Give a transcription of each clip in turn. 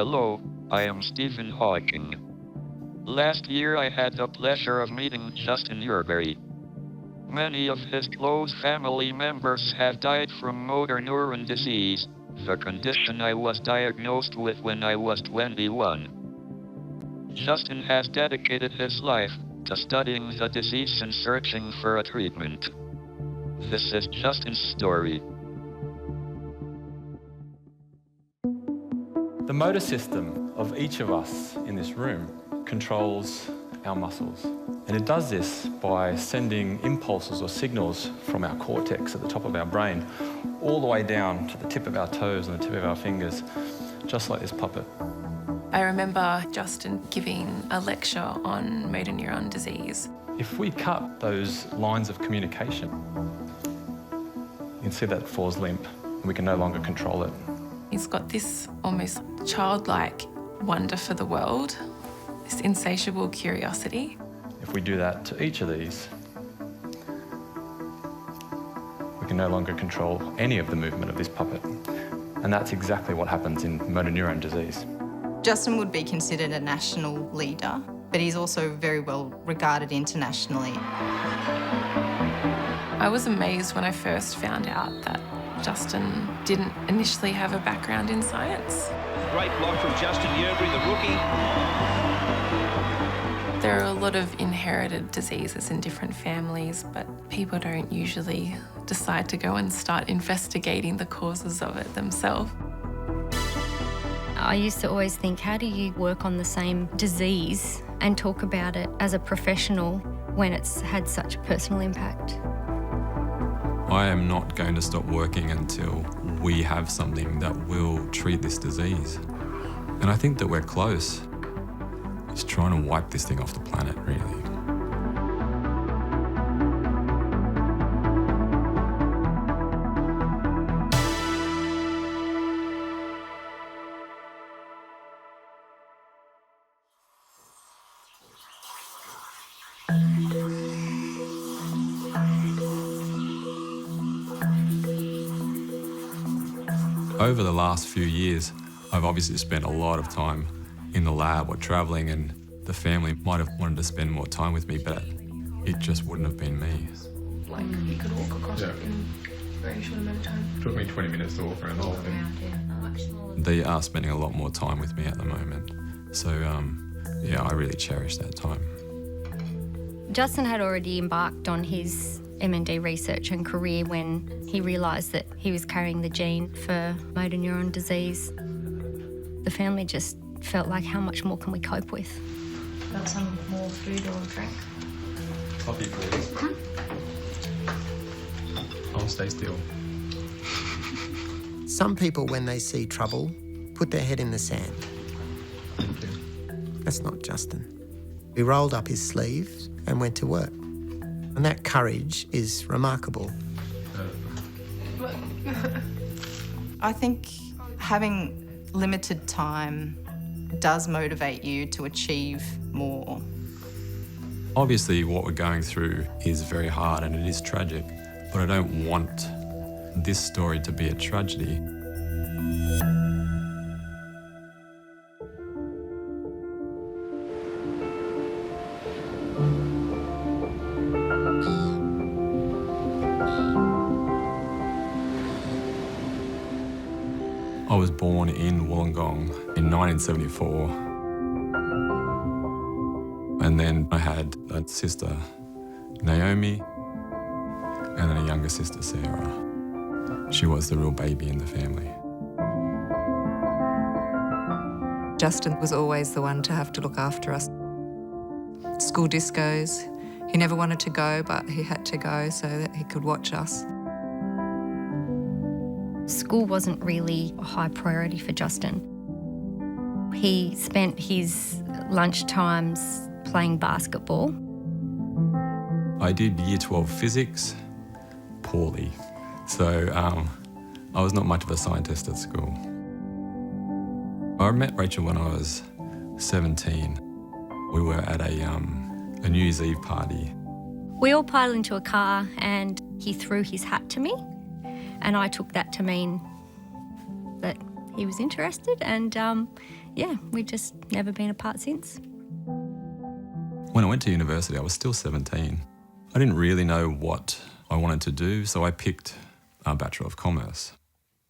Hello, I am Stephen Hawking. Last year I had the pleasure of meeting Justin Yerbury. Many of his close family members have died from motor neuron disease, the condition I was diagnosed with when I was 21. Justin has dedicated his life to studying the disease and searching for a treatment. This is Justin's story. The motor system of each of us in this room controls our muscles. And it does this by sending impulses or signals from our cortex at the top of our brain all the way down to the tip of our toes and the tip of our fingers, just like this puppet. I remember Justin giving a lecture on motor neuron disease. If we cut those lines of communication, you can see that it falls limp and we can no longer control it. He's got this almost childlike wonder for the world, this insatiable curiosity. If we do that to each of these, we can no longer control any of the movement of this puppet. And that's exactly what happens in motor neuron disease. Justin would be considered a national leader, but he's also very well regarded internationally. I was amazed when I first found out that Justin didn't initially have a background in science. Great block from Justin Yerbury, the rookie. There are a lot of inherited diseases in different families, but people don't usually decide to go and start investigating the causes of it themselves. I used to always think, how do you work on the same disease and talk about it as a professional when it's had such a personal impact? I am not going to stop working until we have something that will treat this disease. And I think that we're close. Just trying to wipe this thing off the planet, really. Over the last few years, I've obviously spent a lot of time in the lab or travelling, and the family might have wanted to spend more time with me, but it just wouldn't have been me. Like, you could walk across it in a very short amount of time. It took me 20 minutes to walk around the whole thing. They are spending a lot more time with me at the moment. So, yeah, I really cherish that time. Justin had already embarked on his M&D research and career when he realised that he was carrying the gene for motor neuron disease. The family just felt like, how much more can we cope with? Got some more food or drink? Coffee, please. I'll stay still. Some people, when they see trouble, put their head in the sand. Thank you. That's not Justin. He rolled up his sleeves and went to work. And that courage is remarkable. I think having limited time does motivate you to achieve more. Obviously, what we're going through is very hard and it is tragic, but I don't want this story to be a tragedy. I was born in Wollongong in 1974. And then I had a sister, Naomi, and then a younger sister, Sarah. She was the real baby in the family. Justin was always the one to have to look after us. School discos, he never wanted to go, but he had to go so that he could watch us. School wasn't really a high priority for Justin. He spent his lunch times playing basketball. I did year 12 physics poorly, so I was not much of a scientist at school. I met Rachel when I was 17. We were at a New Year's Eve party. We all piled into a car and he threw his hat to me, and I took that to mean that he was interested, and yeah, we've just never been apart since. When I went to university, I was still 17. I didn't really know what I wanted to do, so I picked a Bachelor of Commerce.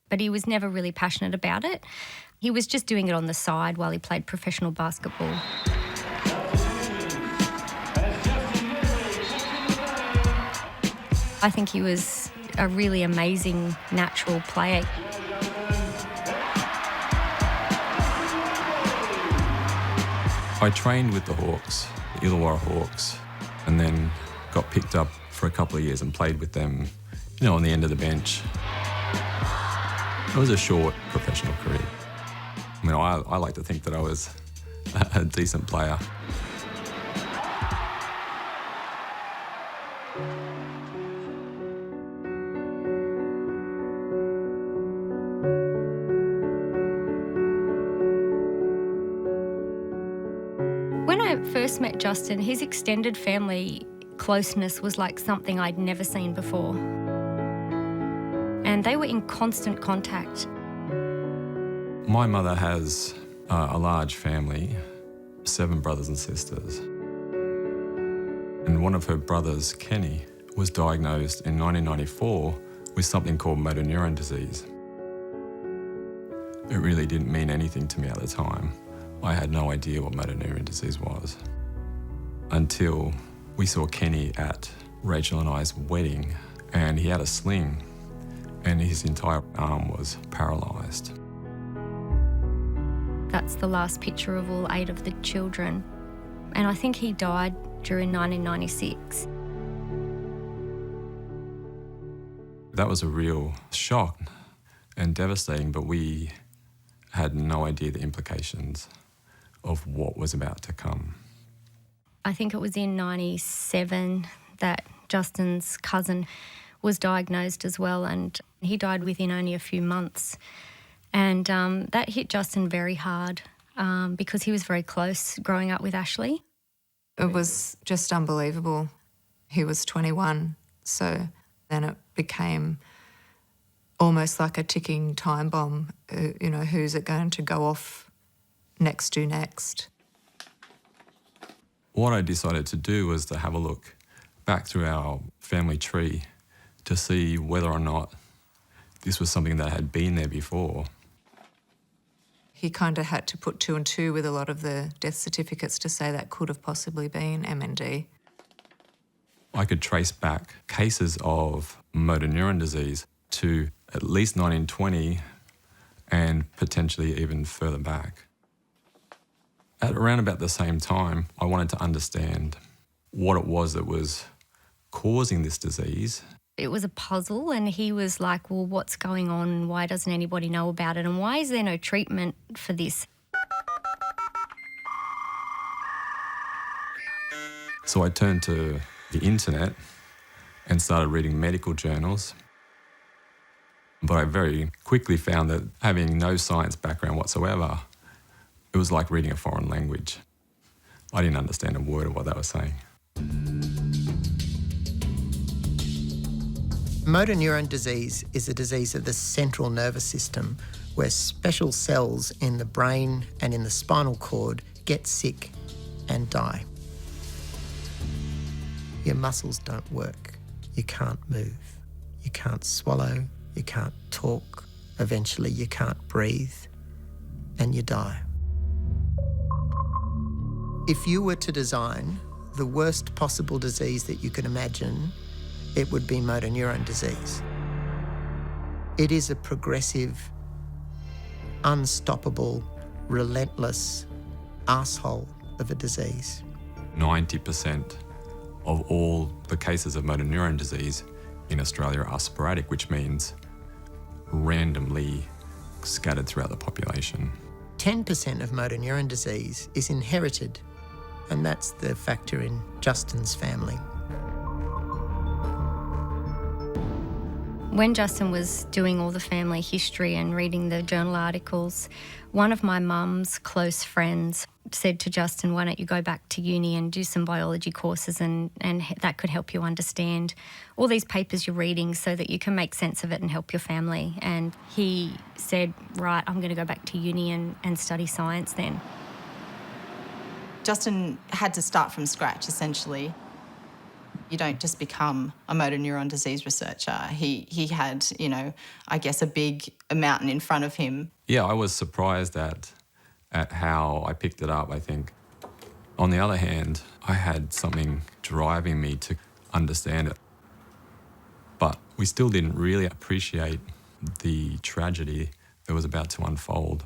But he was never really passionate about it. He was just doing it on the side while he played professional basketball. I think he was a really amazing natural player. I trained with the Hawks, the Illawarra Hawks, and then got picked up for a couple of years and played with them, on the end of the bench. It was a short professional career. I like to think that I was a decent player. When I first met Justin, his extended family closeness was like something I'd never seen before. And they were in constant contact. My mother has a large family, 7 brothers and sisters. And one of her brothers, Kenny, was diagnosed in 1994 with something called motor neuron disease. It really didn't mean anything to me at the time. I had no idea what motor neuron disease was until we saw Kenny at Rachel and I's wedding, and he had a sling and his entire arm was paralysed. That's the last picture of all 8 of the children. And I think he died during 1996. That was a real shock and devastating, but we had no idea the implications of what was about to come. I think it was in 97 that Justin's cousin was diagnosed as well, and he died within only a few months. And that hit Justin very hard because he was very close growing up with Ashley. It was just unbelievable. He was 21, so then it became almost like a ticking time bomb. Who's it going to go off next to next? What I decided to do was to have a look back through our family tree to see whether or not this was something that had been there before. He kind of had to put 2 and 2 with a lot of the death certificates to say that could have possibly been MND. I could trace back cases of motor neuron disease to at least 1920 and potentially even further back. At around about the same time, I wanted to understand what it was that was causing this disease. It was a puzzle, and he was like, well, what's going on? Why doesn't anybody know about it? And why is there no treatment for this? So I turned to the internet and started reading medical journals. But I very quickly found that having no science background whatsoever, it was like reading a foreign language. I didn't understand a word of what they were saying. Motor neuron disease is a disease of the central nervous system where special cells in the brain and in the spinal cord get sick and die. Your muscles don't work. You can't move. You can't swallow. You can't talk. Eventually you can't breathe and you die. If you were to design the worst possible disease that you could imagine, it would be motor neuron disease. It is a progressive, unstoppable, relentless asshole of a disease. 90% of all the cases of motor neuron disease in Australia are sporadic, which means randomly scattered throughout the population. 10% of motor neuron disease is inherited, and that's the factor in Justin's family. When Justin was doing all the family history and reading the journal articles, one of my mum's close friends said to Justin, why don't you go back to uni and do some biology courses and that could help you understand all these papers you're reading so that you can make sense of it and help your family. And he said, right, I'm going to go back to uni and study science then. Justin had to start from scratch, essentially. You don't just become a motor neuron disease researcher. He had, you know, I guess a big mountain in front of him. Yeah, I was surprised at how I picked it up, I think. On the other hand, I had something driving me to understand it. But we still didn't really appreciate the tragedy that was about to unfold.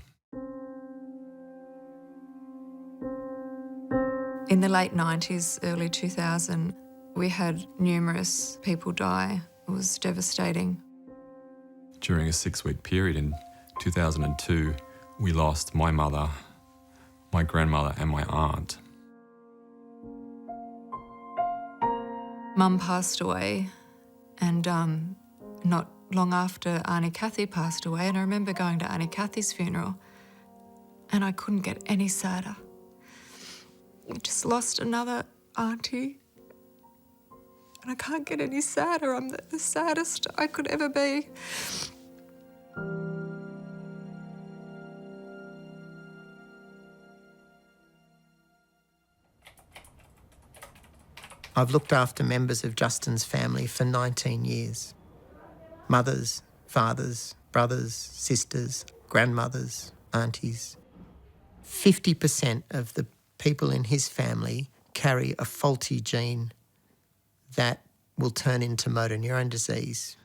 In the late 90s, early 2000, we had numerous people die. It was devastating. During a 6-week period in 2002, we lost my mother, my grandmother and my aunt. Mum passed away and not long after Auntie Kathy passed away, and I remember going to Auntie Kathy's funeral and I couldn't get any sadder. We just lost another auntie. And I can't get any sadder. I'm the saddest I could ever be. I've looked after members of Justin's family for 19 years. Mothers, fathers, brothers, sisters, grandmothers, aunties. 50% of the people in his family carry a faulty gene that will turn into motor neuron disease.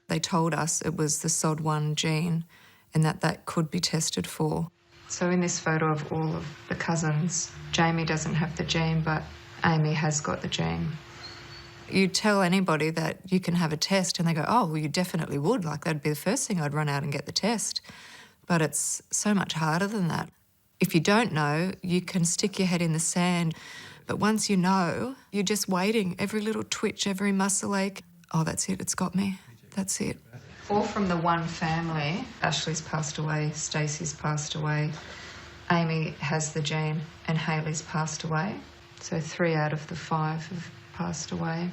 They told us it was the SOD1 gene and that could be tested for. So in this photo of all of the cousins, Jamie doesn't have the gene, but Amy has got the gene. You tell anybody that you can have a test and they go, oh, well, you definitely would. Like, that'd be the first thing I'd run out and get the test. But it's so much harder than that. If you don't know, you can stick your head in the sand. But once you know, you're just waiting. Every little twitch, every muscle ache. Oh, that's it, it's got me. That's it. All from the one family. Ashley's passed away, Stacey's passed away, Amy has the gene, and Hayley's passed away. So 3 out of the 5 have passed away.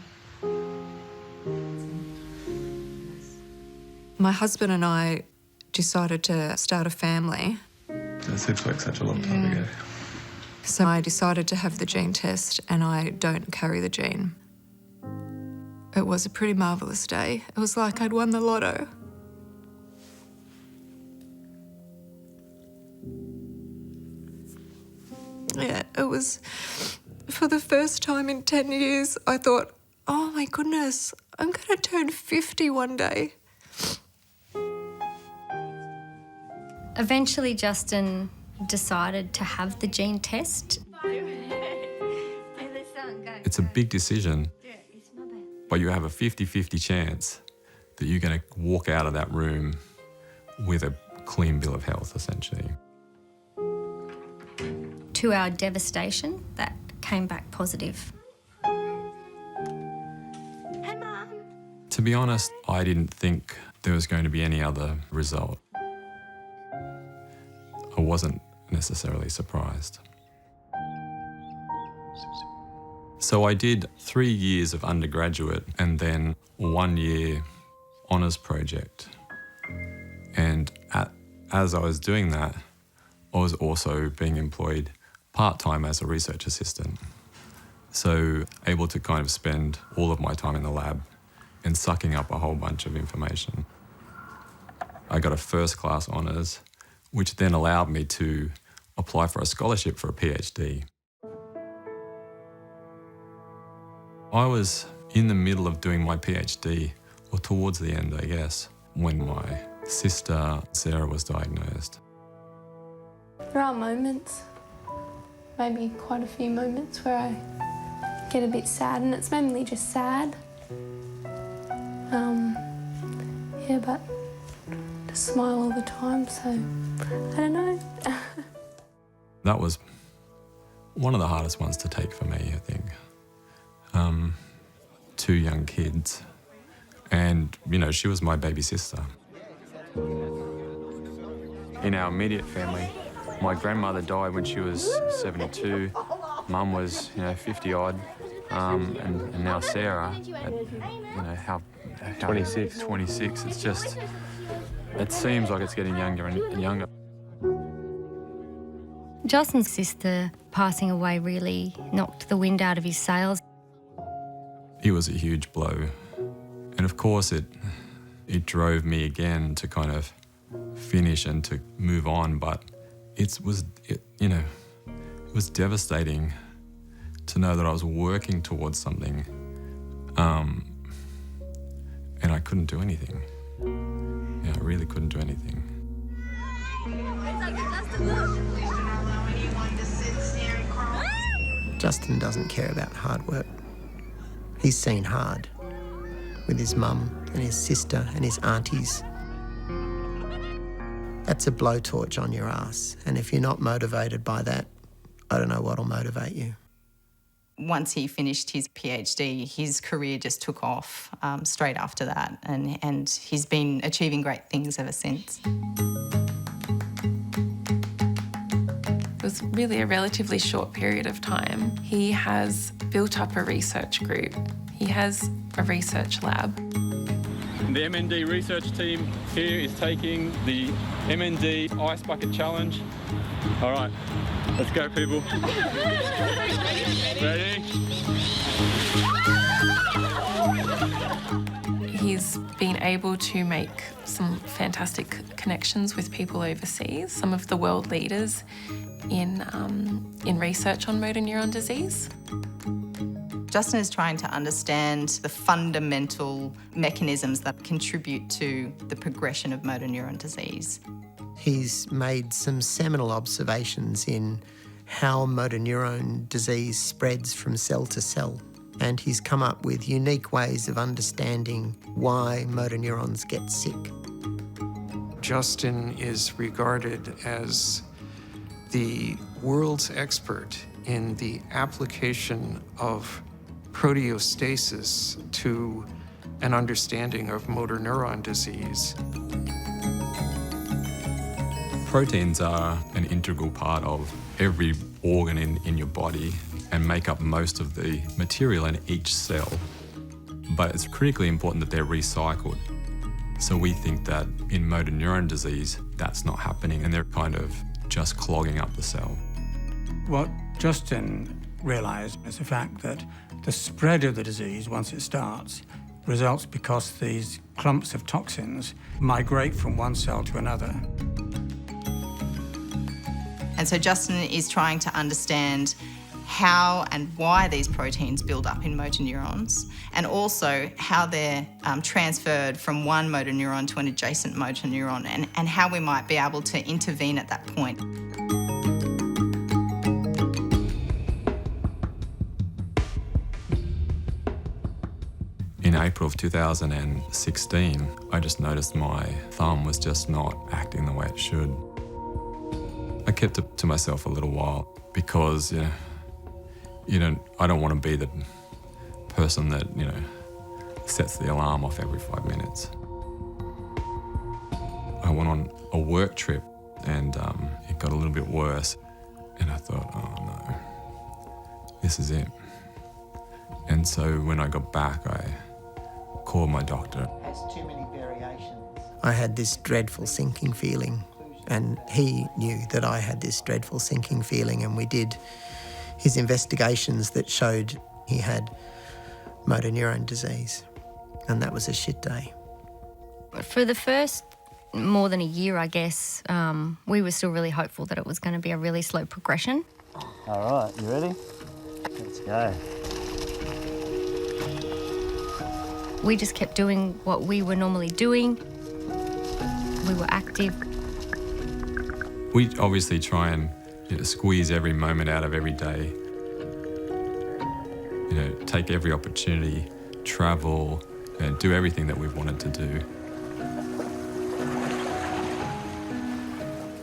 My husband and I decided to start a family. That seems like such a long time ago. So I decided to have the gene test, and I don't carry the gene. It was a pretty marvellous day. It was like I'd won the lotto. Yeah, it was, for the first time in 10 years, I thought, oh my goodness, I'm going to turn 50 one day. Eventually, Justin decided to have the gene test. It's a big decision, but you have a 50-50 chance that you're going to walk out of that room with a clean bill of health, essentially. To our devastation, that came back positive. Hey, Mum. To be honest, I didn't think there was going to be any other result. I wasn't necessarily surprised. So I did 3 years of undergraduate and then 1 year honours project. And as I was doing that, I was also being employed part-time as a research assistant. So able to kind of spend all of my time in the lab and sucking up a whole bunch of information. I got a first-class honours, which then allowed me to apply for a scholarship for a PhD. I was in the middle of doing my PhD, or towards the end, I guess, when my sister Sarah was diagnosed. There are moments, maybe quite a few moments, where I get a bit sad, and it's mainly just sad. Yeah, but just smile all the time, so I don't know. That was one of the hardest ones to take for me, I think. 2 young kids And, you know, she was my baby sister. In our immediate family, my grandmother died when she was 72. Mum was, 50-odd. And now Sarah, at, how 26. 26. It's just, it seems like it's getting younger and younger. Justin's sister passing away really knocked the wind out of his sails. It was a huge blow. And of course it drove me again to kind of finish and to move on, but it was devastating to know that I was working towards something, and I couldn't do anything. Yeah, I really couldn't do anything. Justin doesn't care about hard work. He's seen hard with his mum and his sister and his aunties. That's a blowtorch on your ass, and if you're not motivated by that, I don't know what'll motivate you. Once he finished his PhD, his career just took off straight after that, and he's been achieving great things ever since. It was really a relatively short period of time. He has built up a research group. He has a research lab. The MND research team here is taking the MND Ice Bucket Challenge. All right, let's go, people. Ready? He's been able to make some fantastic connections with people overseas, some of the world leaders in research on motor neuron disease. Justin is trying to understand the fundamental mechanisms that contribute to the progression of motor neuron disease. He's made some seminal observations in how motor neuron disease spreads from cell to cell, and he's come up with unique ways of understanding why motor neurons get sick. Justin is regarded as the world's expert in the application of proteostasis to an understanding of motor neuron disease. Proteins are an integral part of every organ in your body and make up most of the material in each cell. But it's critically important that they're recycled. So we think that in motor neuron disease, that's not happening and they're kind of just clogging up the cell. What Justin realised is the fact that the spread of the disease, once it starts, results because these clumps of toxins migrate from one cell to another. And so Justin is trying to understand how and why these proteins build up in motor neurons, and also how they're transferred from one motor neuron to an adjacent motor neuron, and how we might be able to intervene at that point. In April of 2016, I just noticed my thumb was just not acting the way it should. I kept it to myself a little while because, I don't want to be the person that, sets the alarm off every 5 minutes. I went on a work trip and it got a little bit worse. And I thought, oh no, this is it. And so when I got back, I called my doctor. Has too many variations. I had this dreadful sinking feeling, and he knew that I had this dreadful sinking feeling, and we did his investigations that showed he had motor neuron disease, and that was a shit day. For the first more than a year, I guess, we were still really hopeful that it was going to be a really slow progression. All right, you ready? Let's go. We just kept doing what we were normally doing. We were active. We obviously try and squeeze every moment out of every day. Take every opportunity, travel, do everything that we've wanted to do.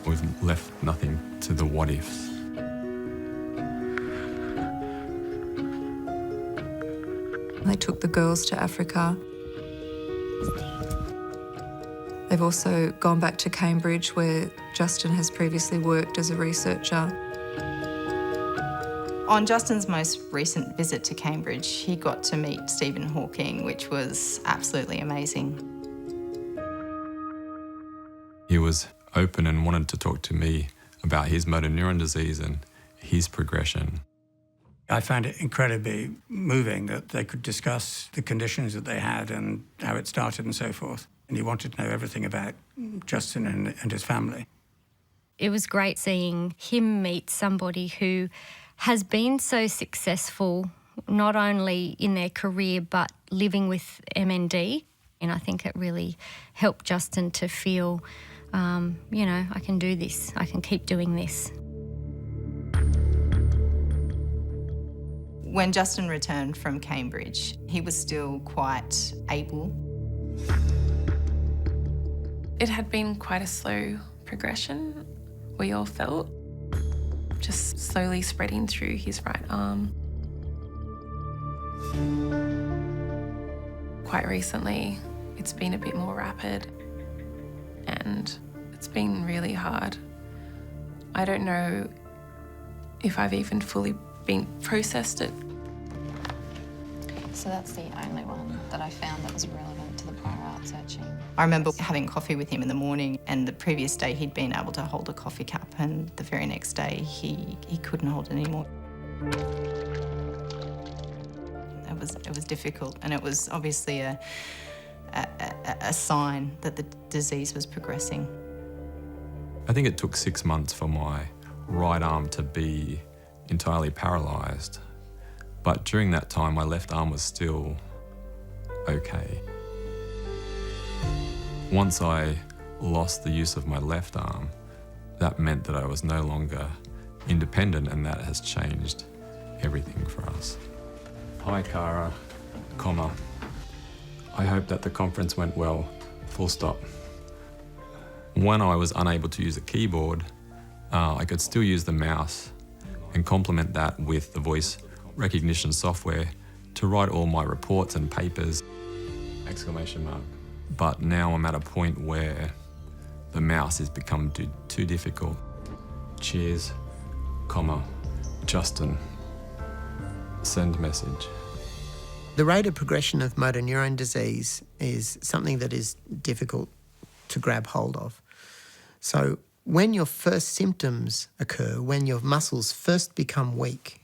We've left nothing to the what ifs. They took the girls to Africa. They've also gone back to Cambridge, where Justin has previously worked as a researcher. On Justin's most recent visit to Cambridge, he got to meet Stephen Hawking, which was absolutely amazing. He was open and wanted to talk to me about his motor neuron disease and his progression. I found it incredibly moving that they could discuss the conditions that they had and how it started and so forth. And he wanted to know everything about Justin and his family. It was great seeing him meet somebody who has been so successful, not only in their career, but living with MND. And I think it really helped Justin to feel, you know, I can do this, I can keep doing this. When Justin returned from Cambridge, he was still quite able. It had been quite a slow progression, we all felt, just slowly spreading through his right arm. Quite recently, it's been a bit more rapid and it's been really hard. I don't know if I've even fully been processed it. So that's the only one that I found that was relevant to the prior art searching. I remember having coffee with him in the morning, and the previous day he'd been able to hold a coffee cup, and the very next day he couldn't hold it anymore. It was difficult, and it was obviously a sign that the disease was progressing. I think it took 6 months for my right arm to be entirely paralysed. But during that time, my left arm was still okay. Once I lost the use of my left arm, that meant that I was no longer independent, and that has changed everything for us. Hi, Cara, comma. I hope that the conference went well, full stop. When I was unable to use a keyboard, I could still use the mouse and complement that with the voice recognition software to write all my reports and papers, exclamation mark. But now I'm at a point where the mouse has become too difficult. Cheers, comma, Justin, send message. The rate of progression of motor neuron disease is something that is difficult to grab hold of. So when your first symptoms occur, when your muscles first become weak,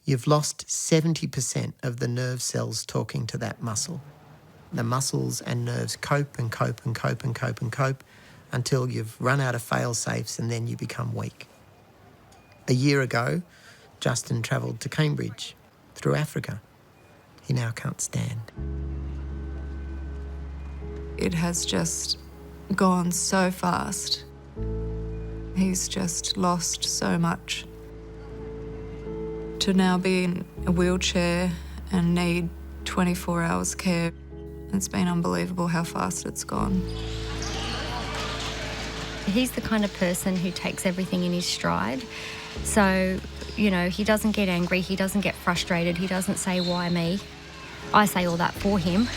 you've lost 70% of the nerve cells talking to that muscle. The muscles and nerves cope and cope and cope and cope and cope until you've run out of fail-safes, and then you become weak. A year ago, Justin travelled to Cambridge through Africa. He now can't stand. It has just gone so fast. He's just lost so much. To now be in a wheelchair and need 24 hours care, it's been unbelievable how fast it's gone. He's the kind of person who takes everything in his stride. So, you know, he doesn't get angry, he doesn't get frustrated, he doesn't say, why me? I say all that for him.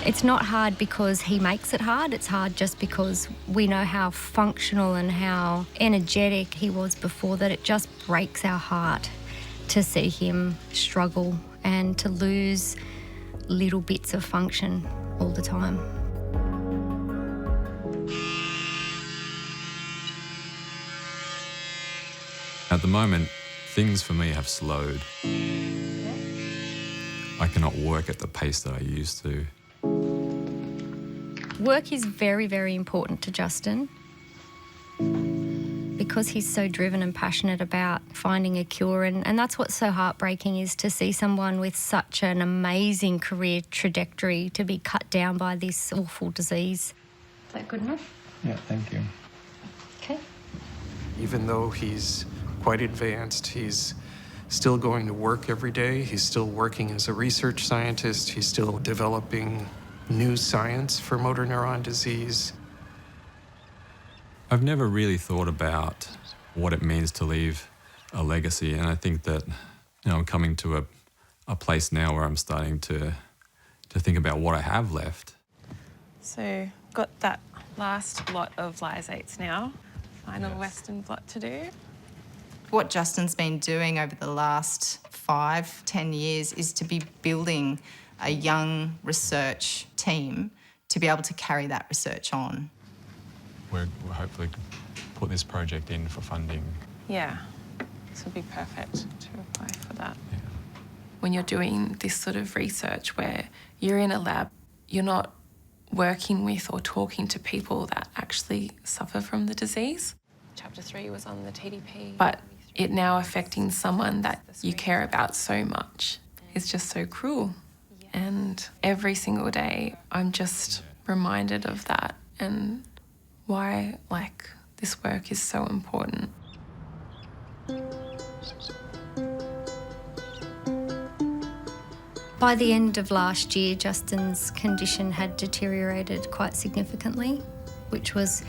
It's not hard because he makes it hard, it's hard just because we know how functional and how energetic he was before, that it just breaks our heart to see him struggle and to lose little bits of function all the time. At the moment, things for me have slowed. I cannot work at the pace that I used to. Work is very, very important to Justin because he's so driven and passionate about finding a cure, and that's what's so heartbreaking, is to see someone with such an amazing career trajectory to be cut down by this awful disease. Is that good enough? Yeah, thank you. Okay. Even though he's quite advanced, he's still going to work every day. He's still working as a research scientist. He's still developing new science for motor neuron disease. I've never really thought about what it means to leave a legacy, and I think that, you know, I'm coming to a place now where I'm starting to think about what I have left. So got that last lot of lysates now. Final western blot to do. What Justin's been doing over the last 5-10 years is to be building a young research team to be able to carry that research on. We'll hopefully put this project in for funding. Yeah, this would be perfect to apply for that. Yeah. When you're doing this sort of research where you're in a lab, you're not working with or talking to people that actually suffer from the disease. Chapter 3 was on the TDP. But it now affecting someone that you care about so much is just so cruel. And every single day I'm just reminded of that and why, like, this work is so important. By the end of last year, Justin's condition had deteriorated quite significantly, which was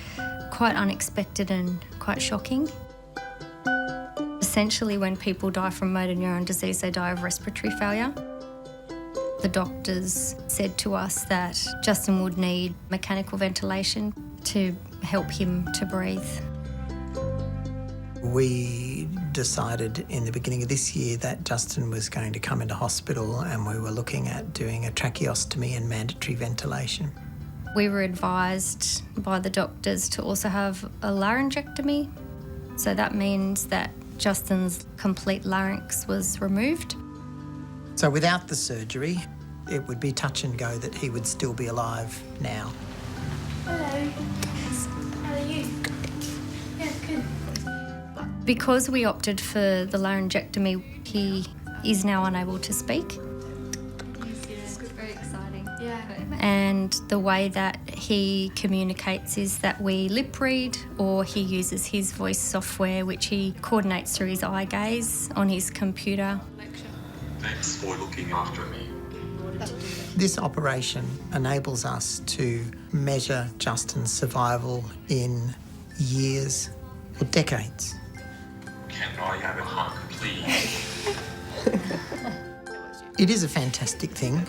quite unexpected and quite shocking. Essentially, when people die from motor neuron disease, they die of respiratory failure. The doctors said to us that Justin would need mechanical ventilation to help him to breathe. We decided in the beginning of this year that Justin was going to come into hospital, and we were looking at doing a tracheostomy and mandatory ventilation. We were advised by the doctors to also have a laryngectomy. So that means that Justin's complete larynx was removed. So without the surgery, it would be touch and go that he would still be alive now. Hello. How are you? Yeah, good. Because we opted for the laryngectomy, he is now unable to speak. It's very exciting. Yeah. And the way that he communicates is that we lip read, or he uses his voice software, which he coordinates through his eye gaze on his computer. Thanks for looking after me. This operation enables us to measure Justin's survival in years or decades. Can I have a hug, please? It is a fantastic thing,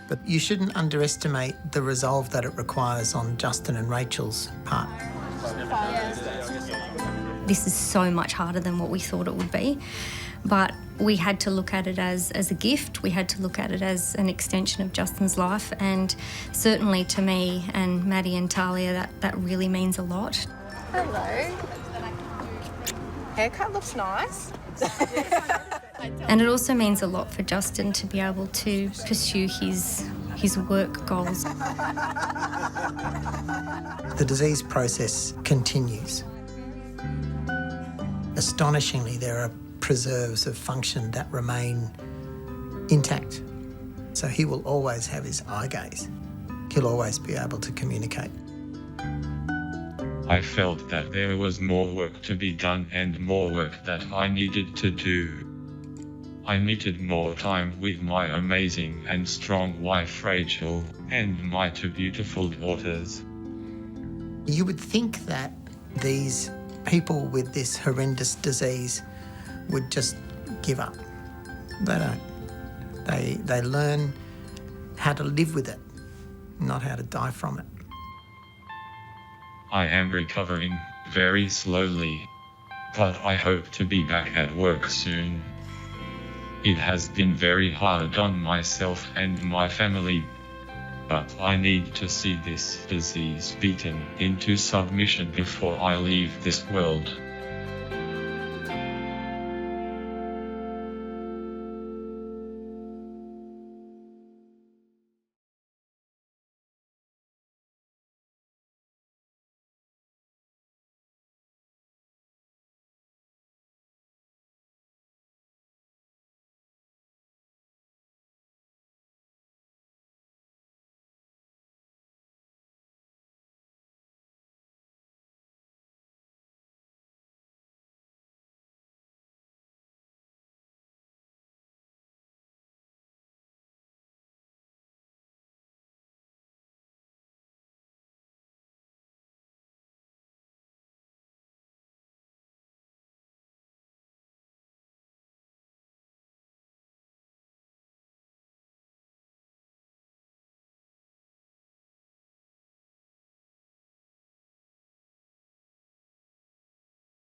but you shouldn't underestimate the resolve that it requires on Justin and Rachel's part. This is so much harder than what we thought it would be, but we had to look at it as a gift. We had to look at it as an extension of Justin's life, and certainly to me and Maddie and Talia, that really means a lot. Hello. Haircut looks nice. And it also means a lot for Justin to be able to pursue his work goals. The disease process continues. Astonishingly, there are preserves of function that remain intact. So he will always have his eye gaze. He'll always be able to communicate. I felt that there was more work to be done and more work that I needed to do. I needed more time with my amazing and strong wife Rachel and my 2 beautiful daughters. You would think that these people with this horrendous disease would just give up. They don't. They learn how to live with it, not how to die from it. I am recovering very slowly, but I hope to be back at work soon. It has been very hard on myself and my family, but I need to see this disease beaten into submission before I leave this world.